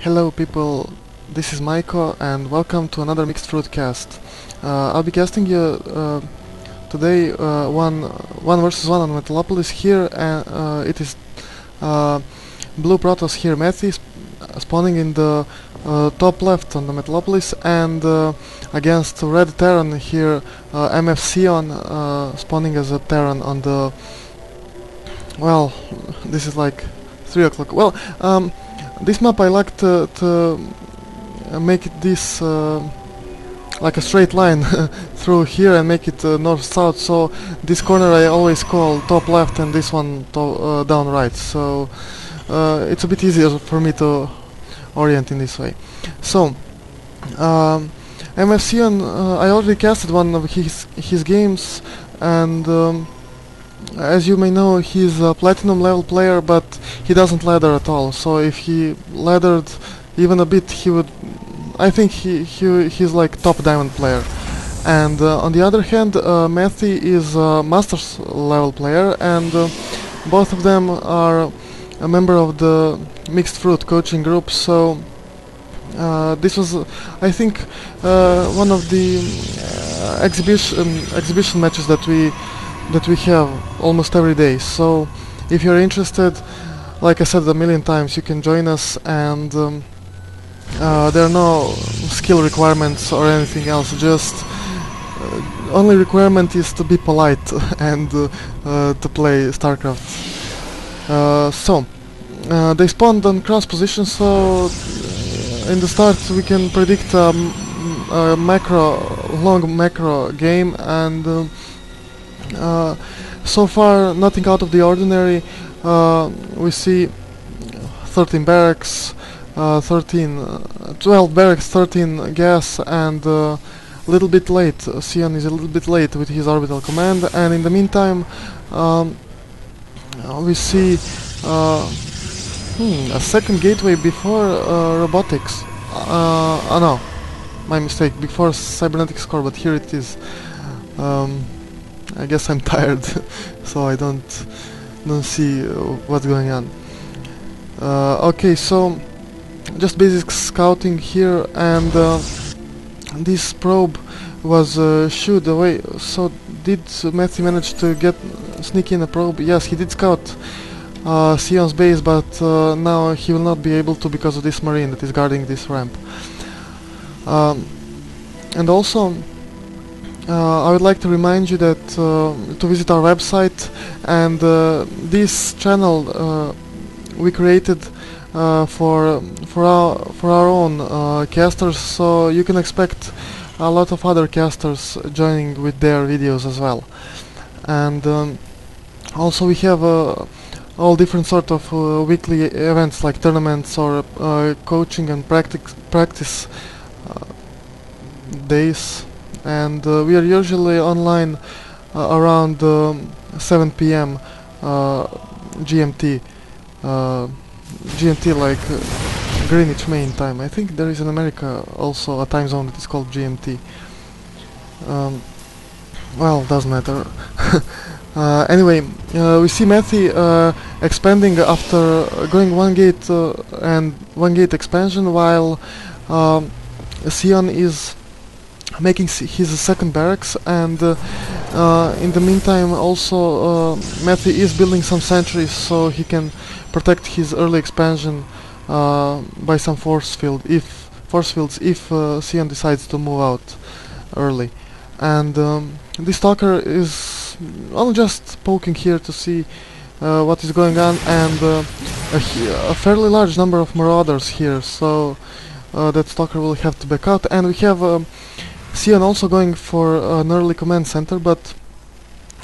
Hello people, this is Maiko and welcome to another Mixed Fruit cast. I'll be casting you today one versus one on Metalopolis here, and it is blue Protoss here, Methy, spawning in the top left on the Metalopolis, and against red Terran here, MFCeon spawning as a Terran on the... well, this is like 3 o'clock. Well, this map I like to make it this like a straight line through here and make it north-south, so this corner I always call top left and this one down right, so it's a bit easier for me to orient in this way. So MFCeon, I already casted one of his games, and as you may know, he's a platinum level player, but he doesn't ladder at all. So if he laddered even a bit, he would... I think he's like top diamond player. And on the other hand, Methy is a masters level player, and both of them are a member of the Mixed Fruit coaching group. So this was, I think, one of the exhibition matches that we have almost every day. So if you're interested, like I said a million times, you can join us, and there are no skill requirements or anything else, just only requirement is to be polite and to play StarCraft. So they spawned on cross position, so in the start we can predict a long macro game, and so far nothing out of the ordinary. We see 13 barracks, 12 barracks, 13 gas, and a little bit late. Xeon is a little bit late with his orbital command, and in the meantime we see a second gateway before robotics. Oh no, my mistake, before cybernetics core, but here it is. I guess I'm tired, so I don't see what's going on. Okay, so just basic scouting here, and this probe was shooed away. So did Methy manage to sneak in a probe? Yes, he did scout Xeon's base, but now he will not be able to because of this marine that is guarding this ramp. And also I would like to remind you that to visit our website, and this channel we created for our own casters, so you can expect a lot of other casters joining with their videos as well. And also we have all different sort of weekly events like tournaments or coaching and practice days. And we are usually online around 7 p.m. GMT. GMT like Greenwich Main Time. I think there is in America also a time zone that is called GMT. Well, doesn't matter. Anyway, we see Methy expanding after going one gate and one gate expansion, while Xeon is making his second barracks, and in the meantime also Methy is building some sentries so he can protect his early expansion by some force fields if Xeon decides to move out early. And this talker is only just poking here to see what is going on, and a fairly large number of marauders here, so that stalker will have to back out. And we have Xeon also going for an early command center, but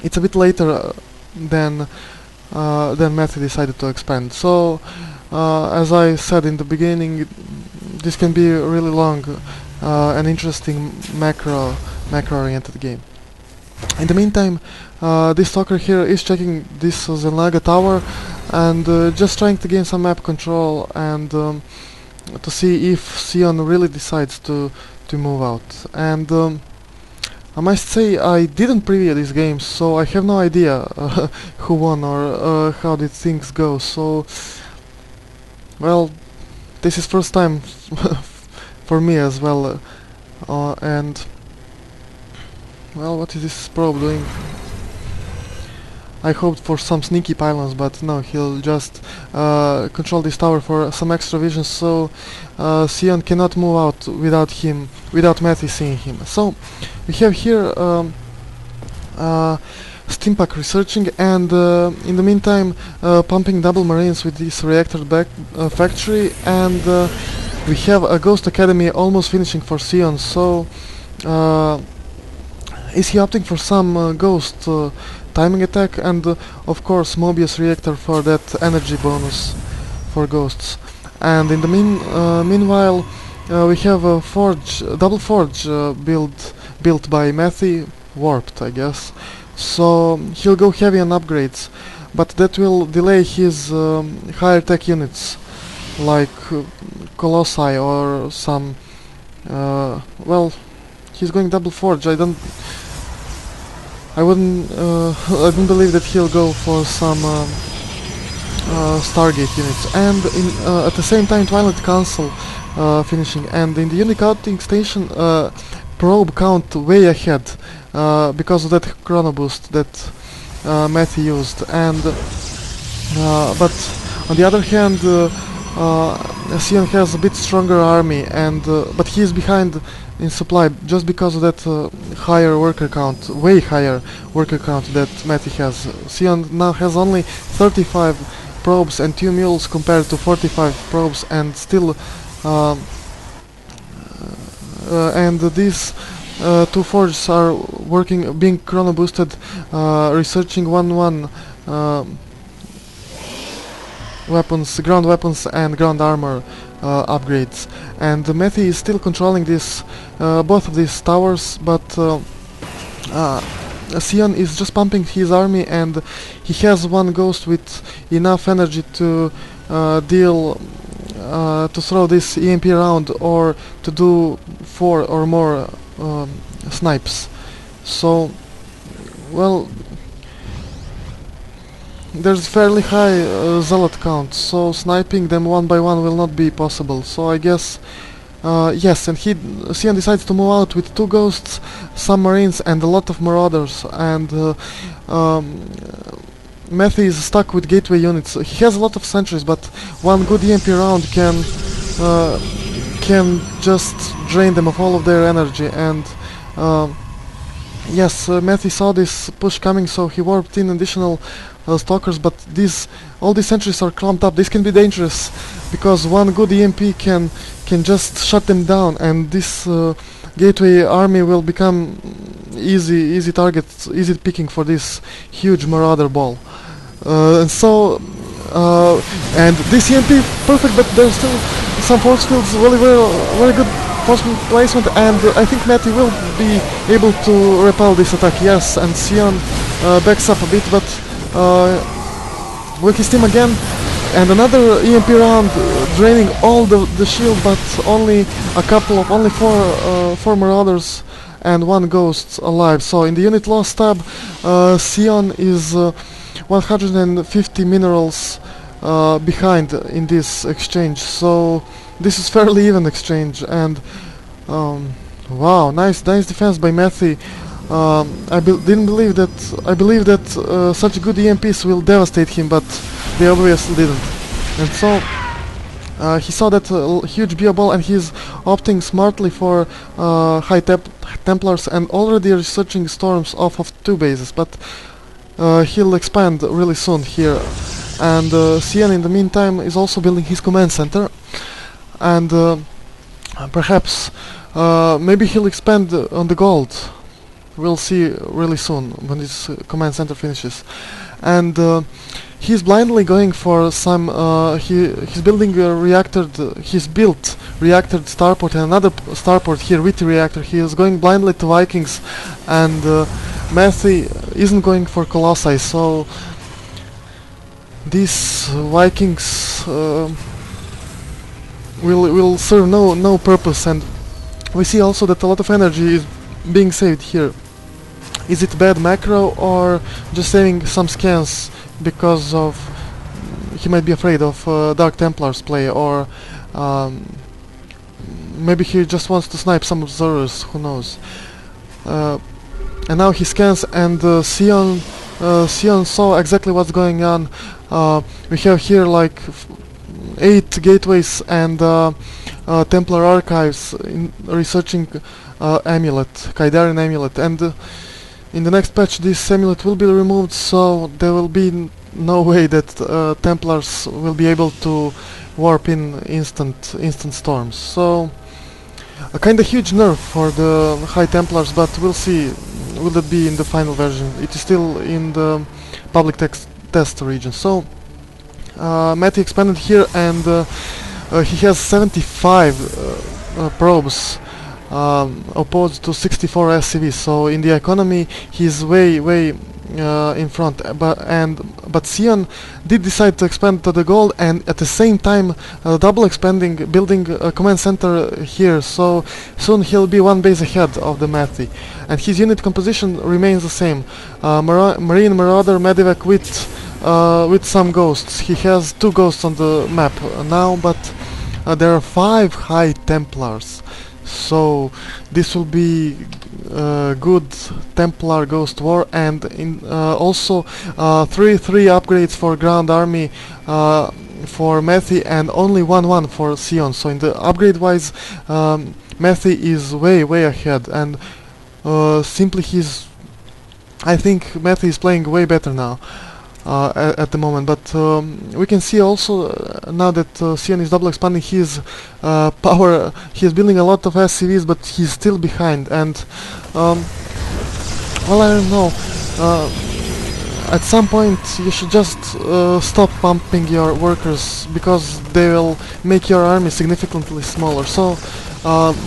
it's a bit later than Methy decided to expand. So as I said in the beginning, this can be a really long and interesting macro-oriented game. In the meantime, this stalker here is checking this Zelnaga tower and just trying to gain some map control, and to see if Xeon really decides to move out. And I must say I didn't preview this game, so I have no idea who won or how did things go. So, well, this is first time for me as well. And well, what is this probe doing? I hoped for some sneaky pylons, but no, he'll just control this tower for some extra vision, so Xeon cannot move out without him, without Methy seeing him. So we have here Steampack researching, and in the meantime pumping double marines with this reactor back factory, and we have a Ghost Academy almost finishing for Xeon. So is he opting for some Ghost timing attack, and of course Mobius reactor for that energy bonus for ghosts? And in the meanwhile we have a double forge built by Methy, warped I guess, so he'll go heavy on upgrades, but that will delay his higher tech units like Colossi or some well, he's going double forge. I don't believe that he'll go for some Stargate units. And at the same time Twilight Council finishing, and in the unit counting station probe count way ahead because of that chrono boost that Methy used. And but on the other hand Xeon has a bit stronger army, and but he is behind in supply just because of that higher worker count, way higher worker count that Methy has. Xeon now has only 35 probes and 2 mules compared to 45 probes, and still and these 2 forges are working, being chrono boosted, researching 1-1 weapons, ground weapons and ground armor upgrades. And Methy is still controlling this both of these towers, but Xeon is just pumping his army, and he has 1 ghost with enough energy to to throw this EMP round, or to do 4 or more snipes. So well, there's fairly high zealot count, so sniping them one by one will not be possible. So I guess yes, and Xeon decides to move out with 2 ghosts, some marines and a lot of marauders, and Methy is stuck with gateway units. He has a lot of sentries, but 1 good EMP round can just drain them of all of their energy. And yes, Methy saw this push coming, so he warped in additional stalkers, but all these sentries are clumped up. This can be dangerous because 1 good EMP can just shut them down, and this gateway army will become easy targets, easy picking for this huge marauder ball. And so and this EMP perfect, but there's still some force fields, very good force placement, and I think Methy will be able to repel this attack. Yes, and Xeon backs up a bit, but with his team again, and another EMP round draining all the shield, but only 4 marauders and 1 ghost alive. So in the unit loss tab, Xeon is 150 minerals behind in this exchange. So this is fairly even exchange, and wow, nice defense by Methy. I believe that such good EMPs will devastate him, but they obviously didn't. And so he saw that huge bio ball, and he's opting smartly for high Templars, and already researching storms off of 2 bases, but he'll expand really soon here. And Xeon in the meantime is also building his command center, and perhaps maybe he'll expand on the gold. We'll see really soon when this command center finishes. And he's blindly going for some he's building a he's built reactored starport and another starport here with the reactor. He is going blindly to Vikings, and Methy isn't going for Colossi, so these Vikings will serve no purpose. And we see also that a lot of energy is being saved here. Is it bad macro, or just saving some scans because of he might be afraid of Dark Templars play, or Maybe he just wants to snipe some observers, who knows. And now he scans, and Xeon saw exactly what's going on. We have here like 8 gateways and Templar archives researching amulet, Kaidarian amulet, and in the next patch this amulet will be removed, so there will be no way that Templars will be able to warp in instant storms. So a kinda huge nerf for the High Templars, but we'll see. Will it be in the final version? It is still in the public test region. So Methy expanded here, and he has 75 probes opposed to 64 SCVs. So in the economy he's way in front, but Xeon did decide to expand to the gold, and at the same time double expanding, building a command center here, so soon he'll be one base ahead of the Methy, and his unit composition remains the same. Marine, Marauder, Medivac with some ghosts. He has 2 ghosts on the map now, but there are 5 High Templars, so this will be good Templar Ghost War, and also 3 upgrades for Ground Army for Methy, and only 1 for Xeon. So in the upgrade wise, Methy is way ahead, and simply I think Methy is playing way better now at the moment, but we can see also now that Xeon is double expanding his power. He is building a lot of SCVs, but he's still behind, and well, I don't know, at some point you should just stop pumping your workers, because they will make your army significantly smaller. So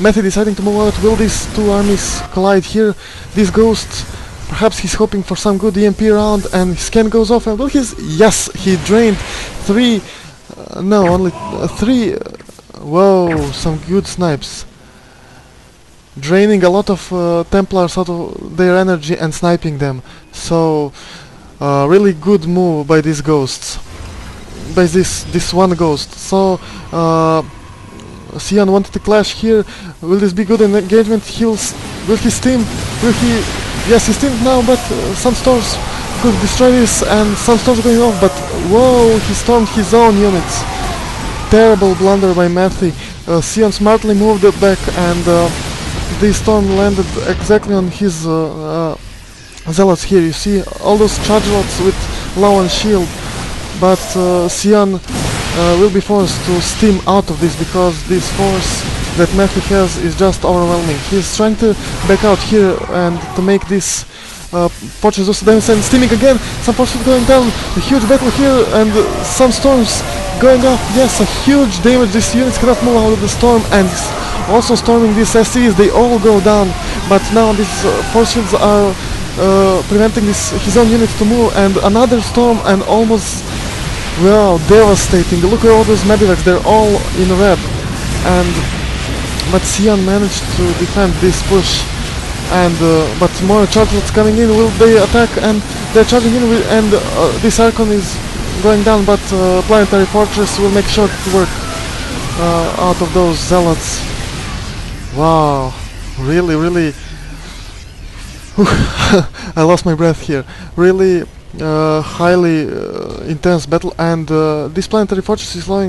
Methy deciding to move out. Will these 2 armies collide here? This ghost, perhaps he's hoping for some good EMP round, and his scan goes off, and will yes, he drained 3, no, only 3, whoa, some good snipes. Draining a lot of Templars out of their energy and sniping them. So really good move by these ghosts, by this one ghost. So Xeon wanted to clash here. Will this be good in engagement? Will he steam? Will he? Yes, he steamed now, but some storms could destroy this, and some storms going off, but whoa, he stormed his own units. Terrible blunder by Methy. Xeon smartly moved it back, and this storm landed exactly on his zealots here. You see all those charge lots with low on shield, but Xeon will be forced to steam out of this, because this force that Methy has is just overwhelming. He's trying to back out here and to make this fortress also damage, and steaming again. Some forces going down. A huge battle here, and some storms going off. Yes, a huge damage. These units cannot move out of the storm, and also storming these SCs. They all go down, but now these force shields are preventing his own units to move, and another storm, and almost, well, devastating. Look at all those medivacs. They're all in red, but Xeon managed to defend this push, and but more chargelets coming in. Will they attack? And they're charging in, and this Archon is going down, but Planetary Fortress will make sure to work out of those zealots. Wow, really I lost my breath here. Really highly intense battle, and this Planetary Fortress is slowly